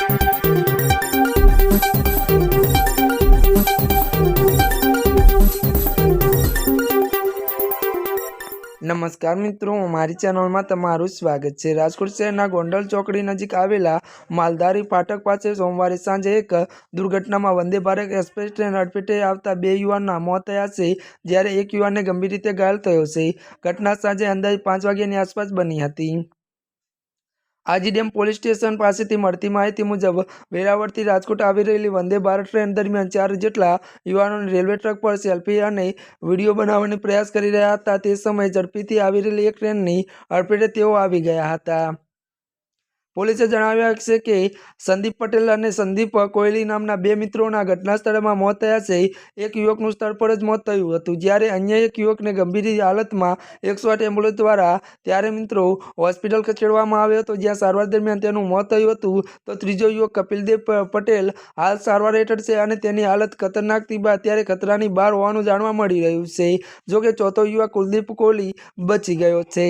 नमस्कार मित्रों, हमारी चैनल में तमारू स्वागत है। राजकोट शहर गोंडल चौकड़ी नजीक आवेला मालधारी फाटक पास सोमवार सांजे एक दुर्घटना में वंदे भारत एक्सप्रेस ट्रेन अडफेटे आवता बे युवानों मौत थया छे, ज्यारे एक युवान ने गंभीर रीते घायल थयो छे। घटना सांजे अंदाजे 5 वाग्यानी आसपास बनी हती। आजी डेम पोलीस स्टेशन पासेथी मळती माहिती मुजब वेरावळथी राजकोट आवी रहेली वंदे भारत ट्रेन दरमियान 4 जेटला युवानों रेलवे ट्रक पर सेल्फी और विडियो बनावવાનો प्रयास करी रह्या हता। ते समये झड़पीथी आवी रहेली एक ट्रेननी अडफेटे तेओ आवी गया हता। पोलीसे जणाव्युं છે કે સંદીપ પટેલ અને સંદીપ કોયલી નામના બે મિત્રોના ઘટના સ્થળમાં મોત થયા છે। એક યુવકનું સ્થળ પર જ મોત થયું હતું, જ્યારે અન્ય એક યુવકને ગંભીર હાલતમાં 108 એમ્બ્યુલન્સ દ્વારા ત્યારે મિત્રો હોસ્પિટલ ખસેડવામાં આવ્યો હતો, જ્યાં સારવાર દરમિયાન તેનું મોત થયું હતું। તો ત્રીજો યુવક કપિલદેવ પટેલ હાલ સારવાર હેઠળ છે અને તેની હાલત ખતરનાકથી અત્યારે ખતરાની બહાર હોવાનું જાણવા મળી રહ્યું છે। જોકે ચોથો યુવક કુલદીપ કોહલી બચી ગયો છે।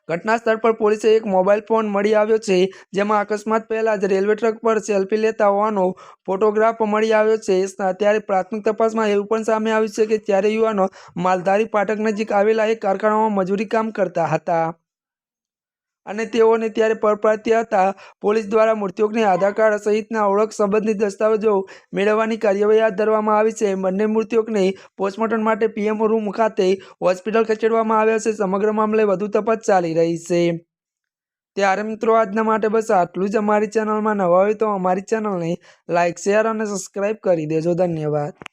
घटना स्थल पर पुलिस एक मोबाइल फोन मળી આવ્યો છે, જેમાં અકસ્માત પહેલા જ રેલવે ટ્રક પર સેલ્ફી લેતા હોવાનો ફોટોગ્રાફ મળી આવ્યો છે। ત્યારે પ્રાથમિક તપાસમાં એવું પણ સામે આવ્યું છે કે ત્યારે યુવાનો માલધારી ફાટક નજીક આવેલા એક કારખાનામાં મજૂરી કામ કરતા હતા અને તેઓને ત્યારે પરપ્રાંતીય હતા। પોલીસ દ્વારા મૃતકોને આધાર કાર્ડ સહિતના ઓળખ સંબંધિત દસ્તાવેજો મેળવવાની કાર્યવાહી હાથ ધરવામાં આવી છે। બંને મૃતકોને પોસ્ટમોર્ટમ માટે પીએમ રૂમ ખાતે હોસ્પિટલ ખસેડવામાં આવ્યા છે। સમગ્ર મામલે વધુ તપાસ ચાલી રહી છે। ત્યારે મિત્રો આજના માટે બસ આટલું જ। અમારી ચેનલમાં નવા હોય તો અમારી ચેનલને લાઇક, શેર અને સબસ્ક્રાઇબ કરી દેજો। ધન્યવાદ।